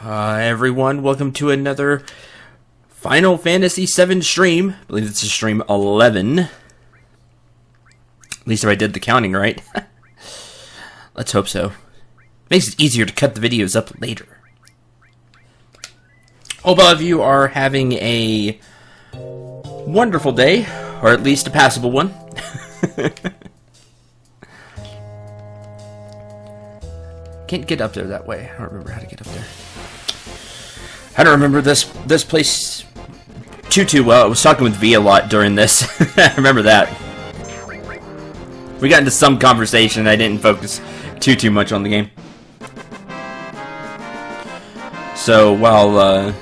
Everyone, welcome to another Final Fantasy VII stream. I believe this is stream 11. At least if I did the counting right. Let's hope so. Makes it easier to cut the videos up later. Hope all of you are having a wonderful day, or at least a passable one. Can't get up there that way. I don't remember how to get up there. I don't remember this place too well. I was talking with V a lot during this. I remember that. We got into some conversation. I didn't focus too much on the game. So while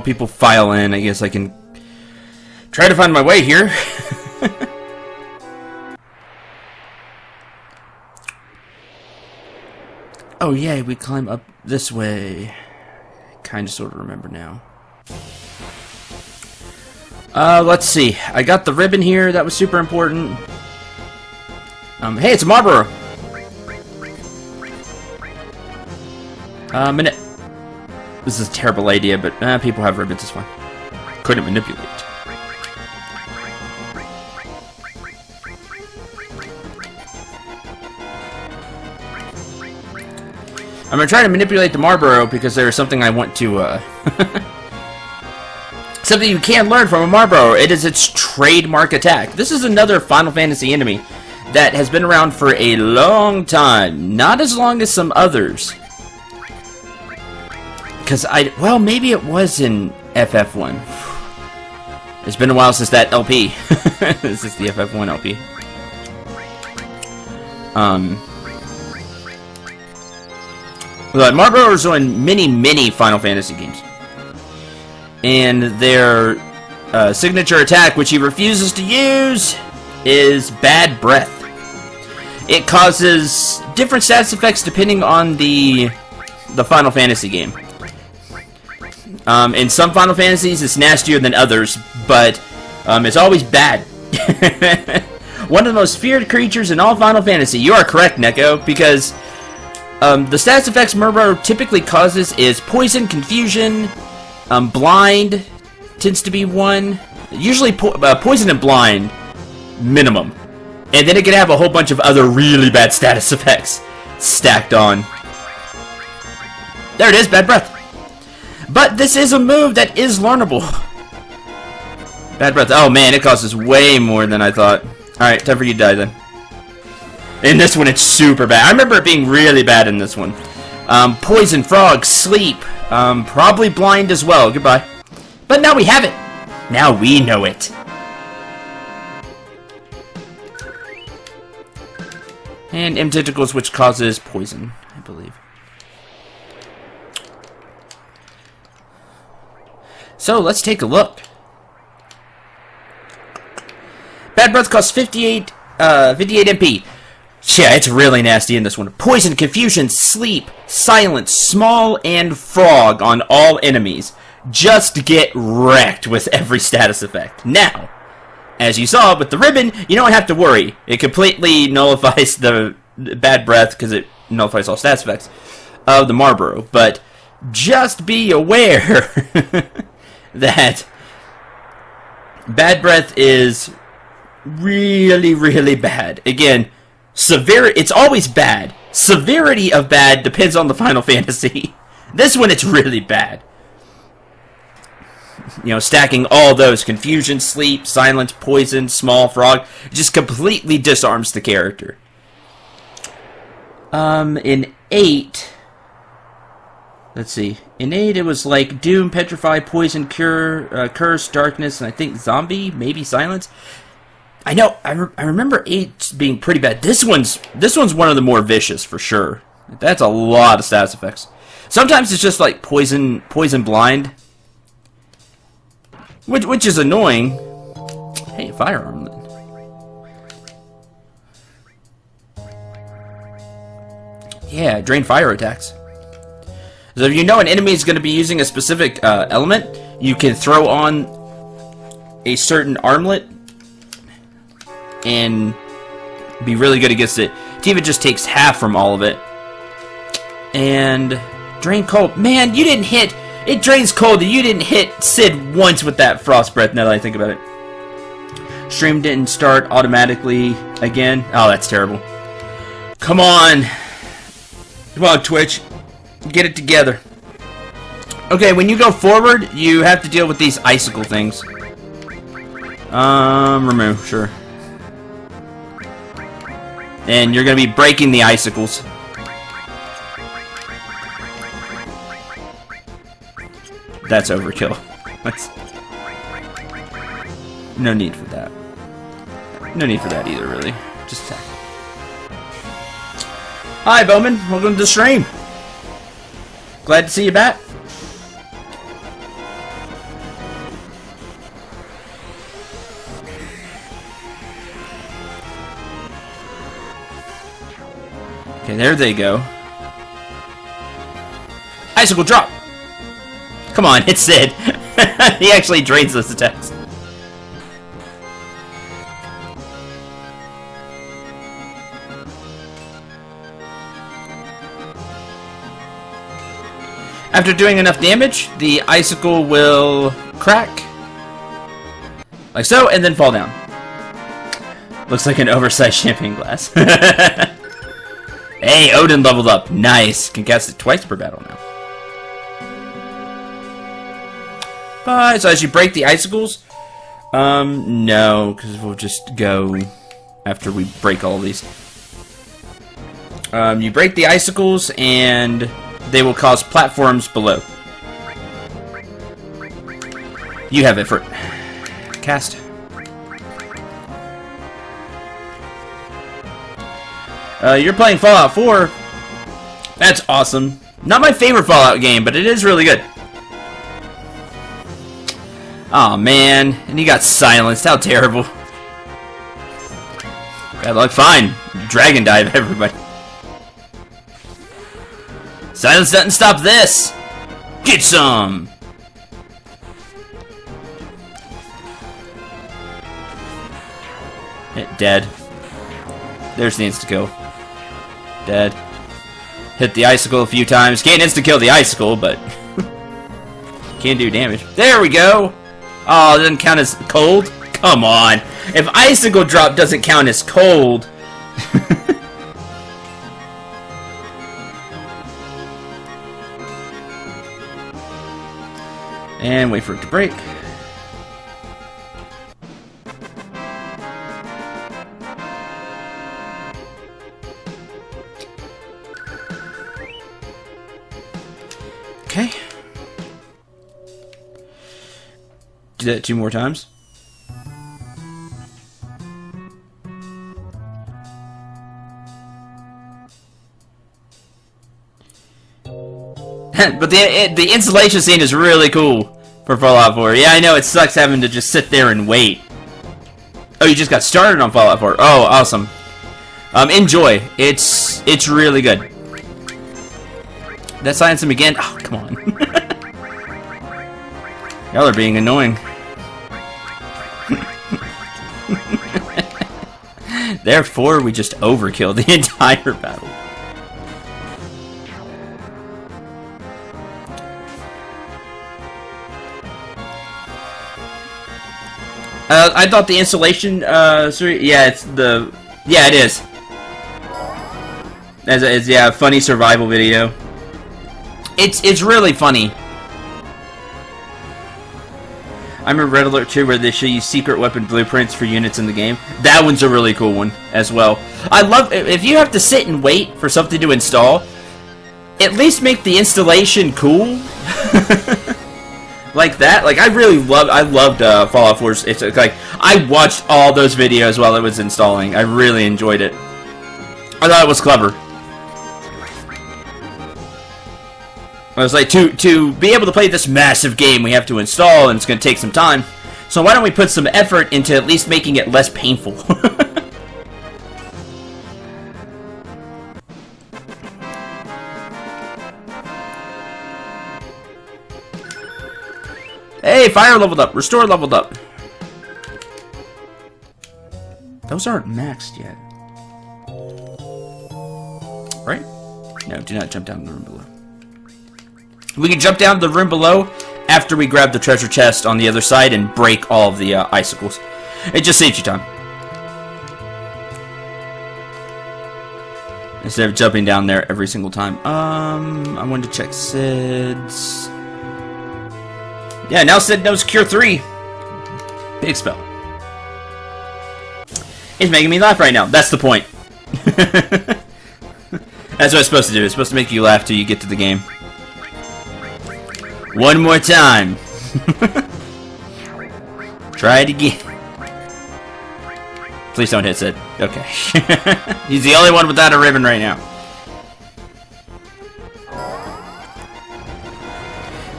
people file in, I guess I can try to find my way here. Oh yeah, we climb up this way. I kinda sorta remember now. Let's see. I got the ribbon here, that was super important. Hey, it's a Marlboro! Minute. This is a terrible idea, but people have ribbons, it's fine. Couldn't manipulate. I'm gonna try to manipulate the Marlboro because there's something I want to, something you can learn from a Marlboro. It is its trademark attack. This is another Final Fantasy enemy that has been around for a long time. Not as long as some others. Because well, maybe it was in FF1. It's been a while since that LP. This is the FF1 LP. But Marlboros are in many Final Fantasy games. And their signature attack, which he refuses to use, is Bad Breath. It causes different status effects depending on the Final Fantasy game. In some Final Fantasies, it's nastier than others, but it's always bad. One of the most feared creatures in all Final Fantasy. You are correct, Neko, because the status effects Marlboro typically causes is poison, confusion, blind tends to be one. Usually poison and blind, minimum. And then it can have a whole bunch of other really bad status effects stacked on. There it is, Bad Breath. But this is a move that is learnable. Bad Breath. Oh man, it causes way more than I thought. Alright, time for you to die then. In this one, it's super bad. I remember it being really bad in this one. Poison, frog, sleep, probably blind as well. Goodbye. But now we have it. Now we know it. And M Tentacles, which causes poison, I believe. So, let's take a look. Bad Breath costs 58 MP. Yeah, it's really nasty in this one. Poison, confusion, sleep, silence, small, and frog on all enemies. Just get wrecked with every status effect. Now, as you saw with the ribbon, you don't have to worry. It completely nullifies the Bad Breath because it nullifies all status effects of the Marlboro. But just be aware that Bad Breath is really bad. Again, it's always bad. Severity of bad depends on the Final Fantasy. This one, it's really bad. You know, stacking all those, confusion, sleep, silence, poison, small, frog, just completely disarms the character. In 8... Let's see. In 8, it was like Doom, Petrify, Poison, Cure, Curse, Darkness, and I think Zombie, maybe Silence. I know. I remember 8 being pretty bad. This one's one of the more vicious for sure. That's a lot of status effects. Sometimes it's just like poison blind, which is annoying. Hey, firearm then. Yeah, drain fire attacks. So if you know an enemy is going to be using a specific element, you can throw on a certain armlet and be really good against it. Tiva just takes half from all of it. And drain cold. Man, you didn't hit... It drains cold and you didn't hit Sid once with that frost breath, now that I think about it. Stream didn't start automatically again. Oh, that's terrible. Come on. Come on, Twitch. Get it together. Okay, when you go forward, you have to deal with these icicle things. Remove, sure. And you're gonna be breaking the icicles. That's overkill. That's... No need for that. No need for that either, really. Just attack. Hi, Bowman. Welcome to the stream. Glad to see you back. Okay, there they go. Icicle drop! Come on, it's Sid. He actually drains those attacks. After doing enough damage, the icicle will crack. Like so, and then fall down. Looks like an oversized champagne glass. Hey, Odin leveled up. Nice. Can cast it twice per battle now. But, so as you break the icicles, no, because we'll just go after we break all these. You break the icicles, and they will cause platforms below. You have it for cast. You're playing Fallout 4. That's awesome. Not my favorite Fallout game, but it is really good. Aw, man. And he got silenced. How terrible. Bad luck. Fine. Dragon dive, everybody. Silence doesn't stop this. Get some. Dead. There's the insta-kill. Dead. Hit the icicle a few times. Can't insta-kill the icicle, but can do damage. There we go! Oh, it doesn't count as cold? Come on. If icicle drop doesn't count as cold... And wait for it to break. Okay. Do that 2 more times. But the installation scene is really cool for Fallout 4. Yeah, I know, it sucks having to just sit there and wait. Oh, you just got started on Fallout 4. Oh, awesome. Enjoy. It's really good. Did I silence him again? Oh, come on. Y'all are being annoying. Therefore, we just overkill the entire battle. I thought the installation, sorry, yeah, it's the, yeah, it is. Yeah, funny survival video. It's really funny. I remember Red Alert 2 where they show you secret weapon blueprints for units in the game. That one's a really cool one as well. I love, if you have to sit and wait for something to install, at least make the installation cool. Like that. Like, I loved Fallout 4. It's like, I watched all those videos while it was installing. I really enjoyed it. I thought it was clever. I was like, to be able to play this massive game, we have to install, and it's going to take some time. So why don't we put some effort into at least making it less painful? Hey, fire leveled up. Restore leveled up. Those aren't maxed yet. Right? No, do not jump down the room below. We can jump down the room below after we grab the treasure chest on the other side and break all of the icicles. It just saves you time. Instead of jumping down there every single time. I wanted to check Sid's. Yeah, now Sid knows Cure 3. Big spell. It's making me laugh right now. That's the point. That's what it's supposed to do. It's supposed to make you laugh till you get to the game. One more time. Try it again. Please don't hit Sid. Okay. He's the only one without a ribbon right now.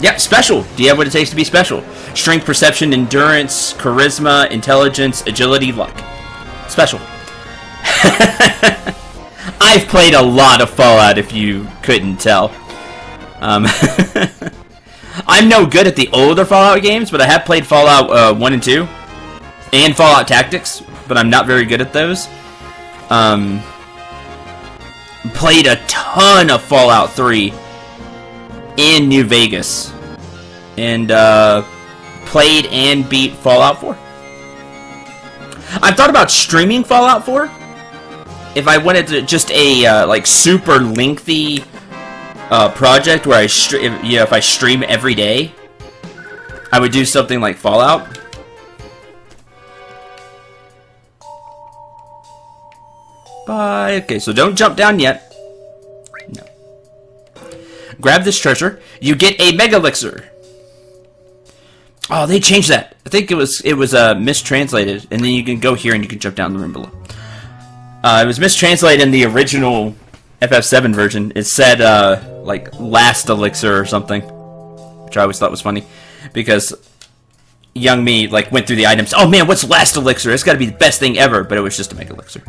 Yep, special. Do you have what it takes to be special? Strength, perception, endurance, charisma, intelligence, agility, luck. Special. I've played a lot of Fallout, if you couldn't tell. I'm no good at the older Fallout games, but I have played Fallout 1 and 2. And Fallout Tactics, but I'm not very good at those. Played a ton of Fallout 3 in New Vegas. And played and beat Fallout 4. I've thought about streaming Fallout 4. If I wanted to just a like super lengthy project where if I stream every day, I would do something like Fallout. Bye. Okay, so don't jump down yet. No. Grab this treasure. You get a Mega Elixir. Oh, they changed that. I think it was mistranslated, and then you can go here and you can jump down the room below. It was mistranslated in the original Ep.57 version. It said like last elixir or something, which I always thought was funny because young me like went through the items. Oh man, what's last elixir? It's got to be the best thing ever, but it was just a Mega Elixir.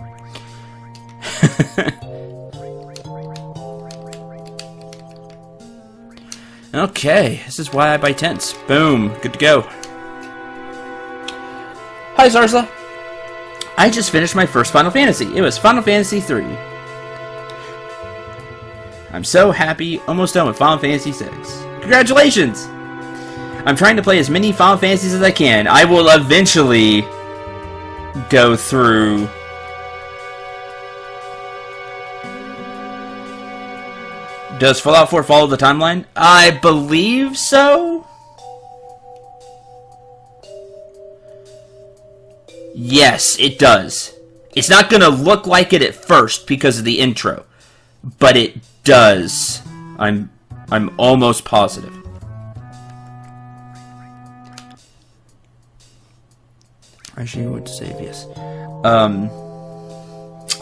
Okay, this is why I buy tents. Boom, good to go. Hi, Zarza. I just finished my first Final Fantasy. It was Final Fantasy 3. I'm so happy, almost done with Final Fantasy 6. Congratulations! I'm trying to play as many Final Fantasies as I can. I will eventually go through... Does Fallout 4 follow the timeline? I believe so. Yes, it does. It's not going to look like it at first because of the intro, but it does. I'm almost positive. Actually, I want to save, yes.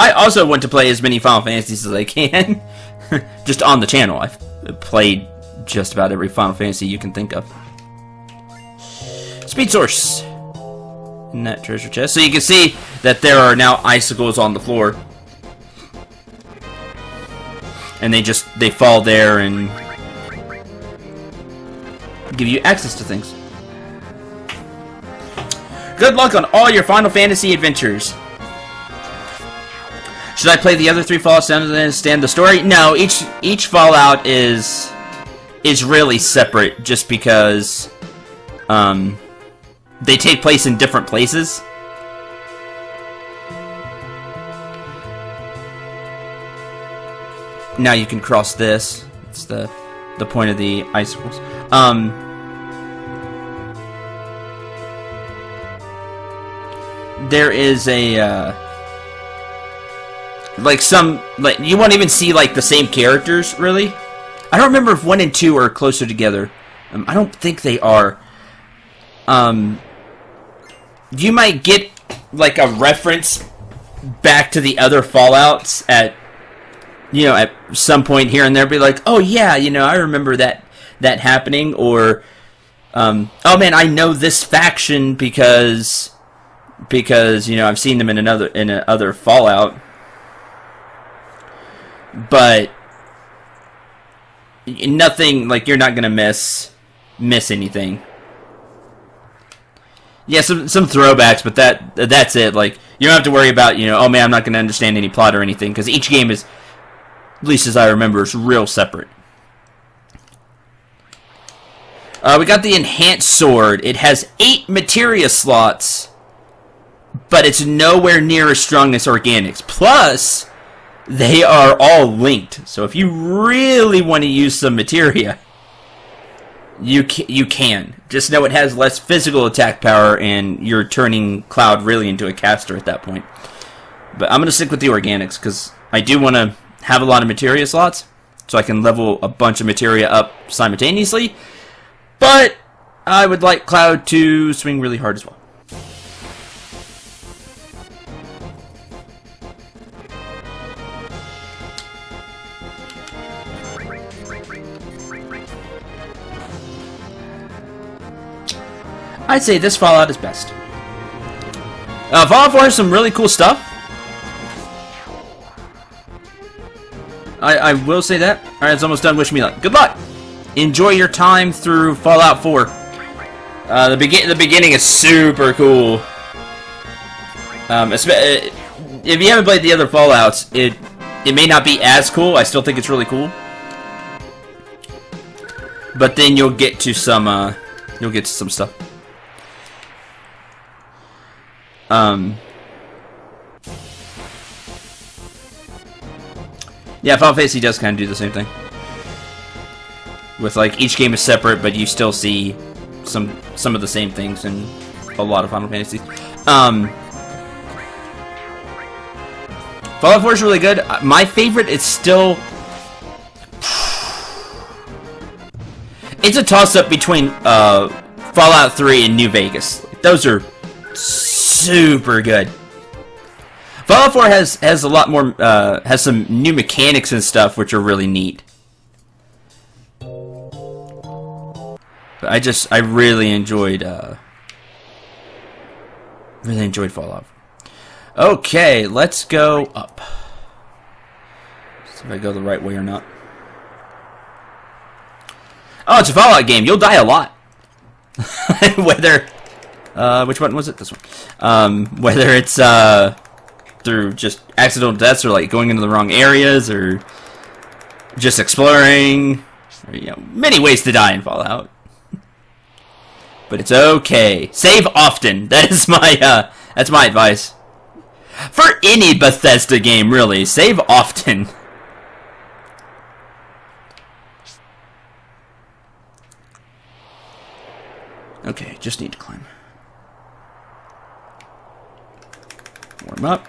I also want to play as many Final Fantasies as I can. Just on the channel. I've played just about every Final Fantasy you can think of. Speed source. In that treasure chest. So you can see that there are now icicles on the floor. And they fall there and give you access to things. Good luck on all your Final Fantasy adventures. Should I play the other 3 Fallouts to understand the story? No, each Fallout is really separate just because they take place in different places. Now you can cross this. It's the point of the icicles. There is a like you won't even see like the same characters really. I don't remember if 1 and 2 are closer together. I don't think they are. You might get like a reference back to the other Fallouts at some point here and there. Be like, oh yeah, I remember that happening, or oh man, I know this faction because I've seen them in another Fallout. But nothing, like, you're not gonna miss anything. Yeah, some throwbacks, but that's it. Like, you don't have to worry about, oh man, I'm not gonna understand any plot or anything, because each game is least as I remember, is real separate. We got the enhanced sword. It has 8 materia slots, but it's nowhere near as strong as organics. Plus, they are all linked. So if you really want to use some materia, you can. Just know it has less physical attack power, and you're turning Cloud really into a caster at that point. But I'm going to stick with the organics, because I do want to have a lot of materia slots, so I can level a bunch of materia up simultaneously. But I would like Cloud to swing really hard as well. I'd say this Fallout is best. Fallout 4 has some really cool stuff. I will say that. Alright, it's almost done. Wish me luck. Good luck! Enjoy your time through Fallout 4. The beginning is super cool. If you haven't played the other Fallouts, it may not be as cool. I still think it's really cool. But then you'll get to some stuff. Yeah, Final Fantasy does kind of do the same thing. With, like, each game is separate, but you still see some of the same things in a lot of Final Fantasies. Fallout 4 is really good. My favorite is still... It's a toss-up between Fallout 3 and New Vegas. Those are super good. Fallout 4 has a lot more, has some new mechanics and stuff which are really neat. But I really enjoyed Fallout. Okay, let's go up. See if I go the right way or not. Oh, it's a Fallout game. You'll die a lot. Whether, which one was it? This one. Whether it's through just accidental deaths, or like going into the wrong areas, or just exploring. Or, you know, many ways to die in Fallout. But it's okay. Save often. That is my that's my advice. For any Bethesda game, really, save often. Okay, just need to climb. Warm up.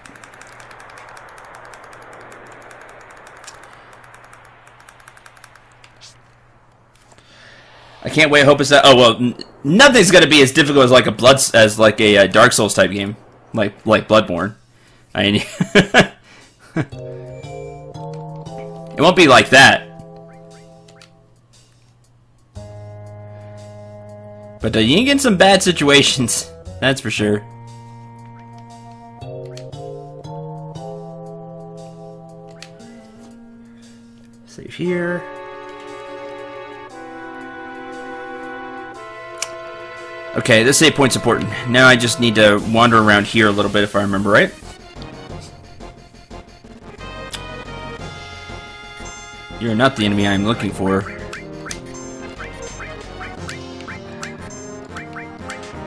I can't wait. Hope it's that. Oh well, nothing's gonna be as difficult as like a Dark Souls type game, like Bloodborne. I mean, it won't be like that. But you can get in some bad situations, that's for sure. Save here. Okay, this save point's important. Now I just need to wander around here a little bit if I remember right. You're not the enemy I'm looking for.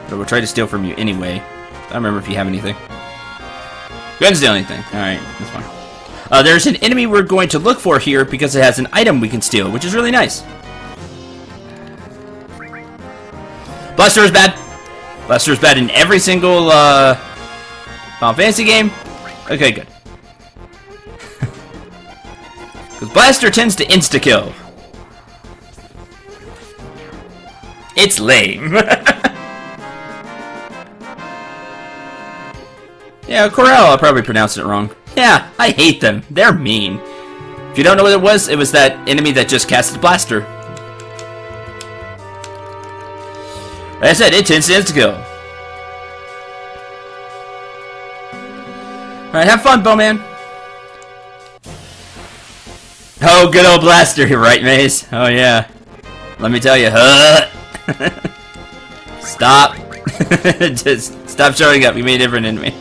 But we'll try to steal from you anyway. I don't remember if you have anything. You haven't steal anything. Alright, that's fine. There's an enemy we're going to look for here because it has an item we can steal, which is really nice. Blaster is bad. Blaster is bad in every single Final Fantasy game. Okay, good. Because Blaster tends to insta-kill. It's lame. Yeah, Corel, I probably pronounced it wrong. Yeah, I hate them. They're mean. If you don't know what it was that enemy that just casted Blaster. Like I said, it tends to insta-kill. Alright, have fun, Bowman. Oh, good old Blaster, you're right, Maze. Oh, yeah. Let me tell you, Stop. Just stop showing up. You made a different enemy.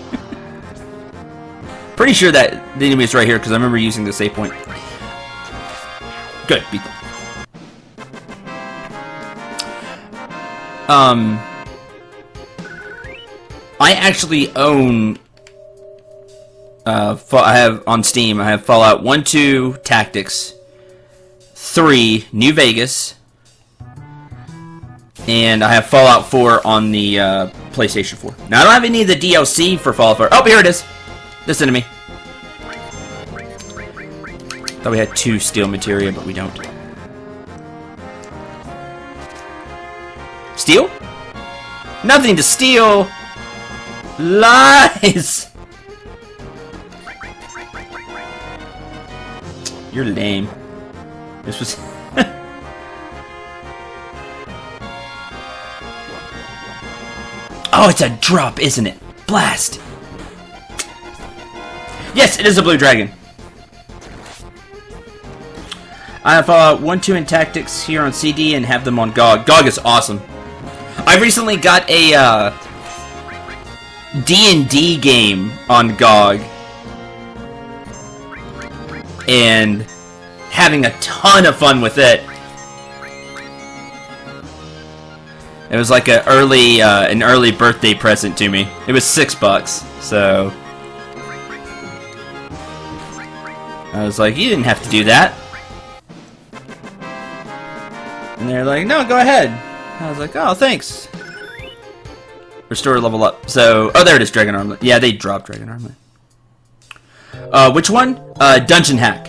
Pretty sure that the enemy is right here, because I remember using the save point. Good. Beat them. I actually own. I have on Steam. I have Fallout 1, 2 Tactics, 3 New Vegas, and I have Fallout 4 on the PlayStation 4. Now I don't have any of the DLC for Fallout 4. Oh, here it is. This enemy. Thought we had 2 steel materia, but we don't. Steal? Nothing to steal! Lies! You're lame. This was... Oh, it's a drop, isn't it? Blast! Yes, it is a blue dragon. I have Fallout 1, 2, and Tactics here on CD and have them on GOG. GOG is awesome. I recently got a D&D game on GOG. And having a ton of fun with it. It was like an early birthday present to me. It was $6, so I was like, you didn't have to do that. And they're like, no, go ahead. I was like, oh, thanks. Restore level up. So, oh, there it is, Dragon Armlet. Yeah, they dropped Dragon Armlet. Which one? Dungeon Hack.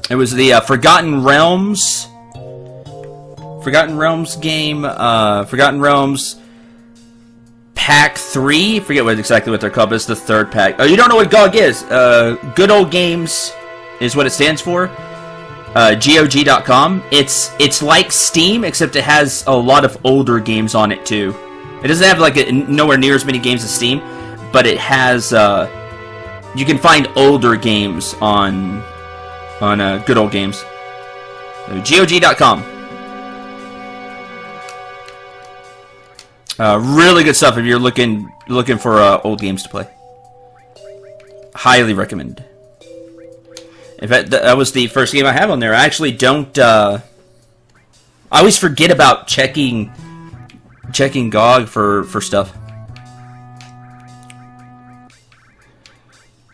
It was the Forgotten Realms game, Forgotten Realms Pack 3. I forget exactly what they're called, but it's the 3rd pack. Oh, you don't know what GOG is? Good Old Games is what it stands for. GOG.com. It's like Steam, except it has a lot of older games on it too. It doesn't have like nowhere near as many games as Steam, but it has you can find older games on Good Old Games. So, GOG.com. Really good stuff if you're looking for old games to play. Highly recommend. In fact, that was the first game I have on there. I actually don't. I always forget about checking GOG for stuff,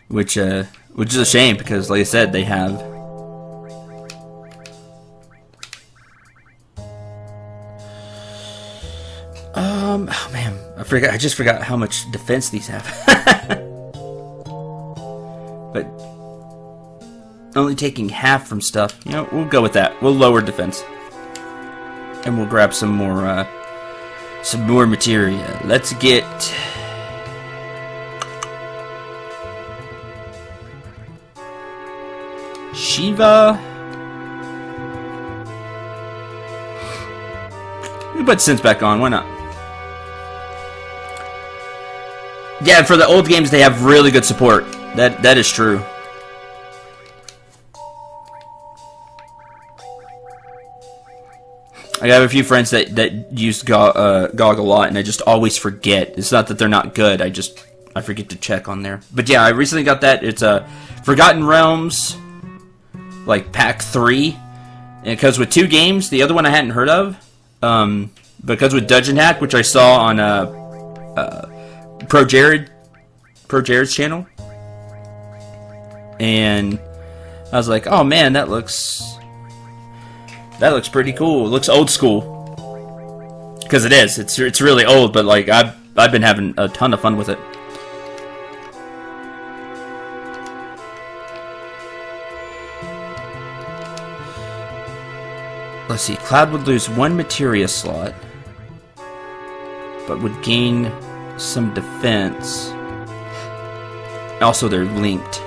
which is a shame because, like I said, they have. Oh man, I just forgot how much defense these have. But only taking half from stuff. You know, we'll go with that. We'll lower defense, and we'll grab some more materia. Let's get. Shiva. We put Sense back on. Why not? Yeah, for the old games, they have really good support. That is true. I have a few friends that use GOG a lot, and I just always forget. It's not that they're not good. I forget to check on there. But yeah, I recently got that. It's Forgotten Realms, like Pack 3, and it comes with 2 games. The other one I hadn't heard of. Because with Dungeon Hack, which I saw on Pro Jared's channel, and I was like, oh man, that looks pretty cool. It looks old school, because it is. It's really old, but like I've been having a ton of fun with it. Let's see. Cloud would lose 1 materia slot, but would gain some defense. Also, they're linked.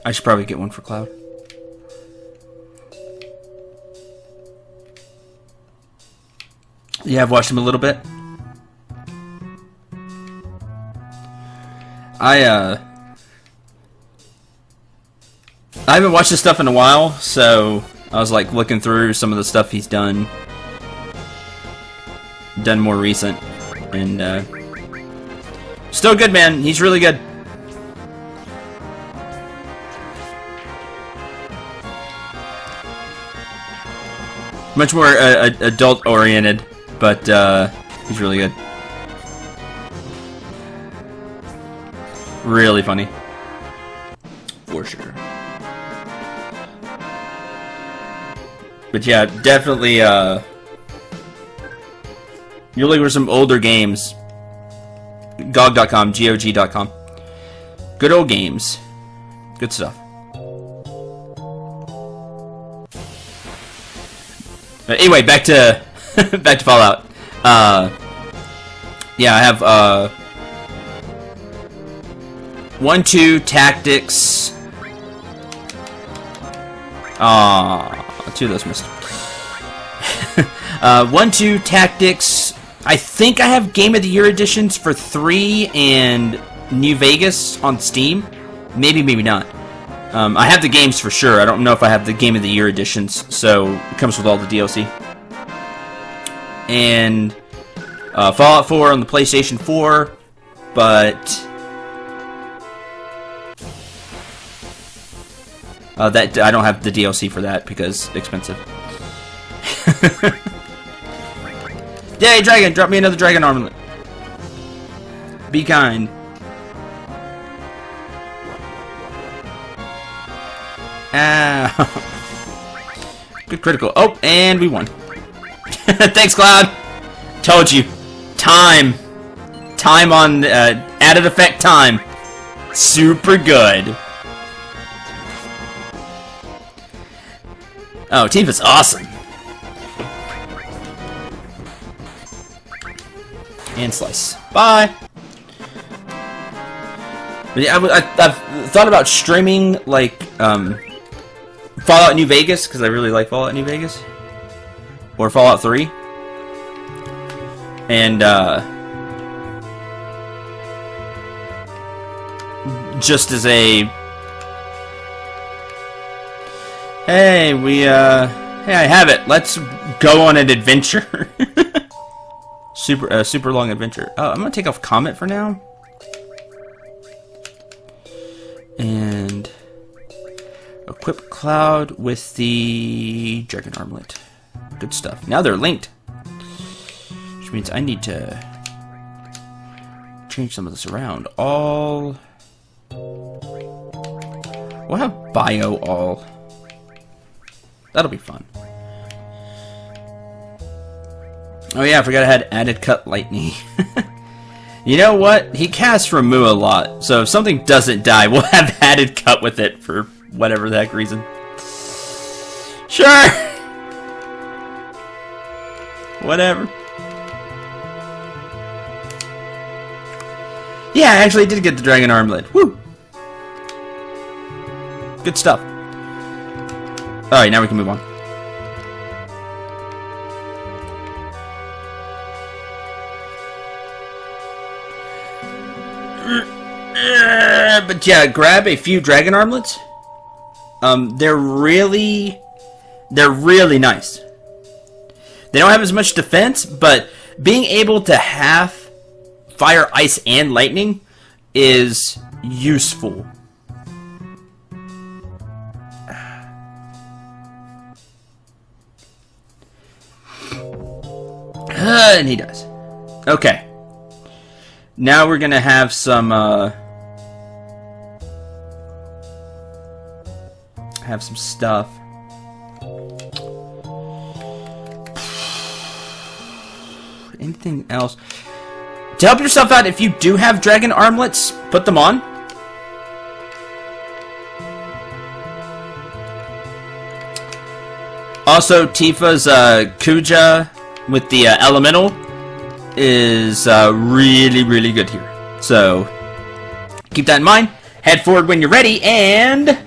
I should probably get one for Cloud. Yeah, I've watched him a little bit. I haven't watched this stuff in a while, so I was like looking through some of the stuff he's done more recent, and still good, man. He's really good. Much more adult oriented, but he's really good. Really funny, for sure. But yeah, definitely, you're looking for some older games. GOG.com, GOG.com. Good old games. Good stuff. But anyway, back to back to Fallout. Yeah, I have 1-2 tactics. 2 of those missed. 1-2 tactics. I think I have Game of the Year editions for 3 and New Vegas on Steam. Maybe, maybe not. I have the games for sure. I don't know if I have the Game of the Year editions, so it comes with all the DLC. And Fallout 4 on the PlayStation 4, but that I don't have the DLC for that because it's expensive. Yay, dragon! Drop me another dragon armlet. Be kind. Good critical. Oh, and we won. Thanks, Cloud. Told you. Time. Time on added effect time. Super good. Oh, Tifa's awesome. And slice. Bye. But yeah, I've thought about streaming like Fallout New Vegas because I really like Fallout New Vegas, or Fallout 3, and just as a hey, hey, I have it. Let's go on an adventure. Super long adventure. Oh, I'm gonna take off Comet for now. And equip Cloud with the Dragon Armlet. Good stuff. Now they're linked. Which means I need to change some of this around. All. We'll have Bio all. That'll be fun. Oh yeah, I forgot I had added cut lightning. You know what? He casts Ramu a lot, so if something doesn't die, we'll have added cut with it for whatever the heck reason. Sure! Whatever. Yeah, I actually did get the Dragon Armlet. Woo! Good stuff. Alright, now we can move on. But yeah, grab a few Dragon Armlets. They're really nice. They don't have as much defense, but being able to have fire, ice, and lightning is useful. And he does. Okay. Now we're gonna have some stuff. Anything else? To help yourself out, if you do have Dragon Armlets, put them on. Also, Tifa's Kuja with the Elemental is really good here. So, keep that in mind. Head forward when you're ready, and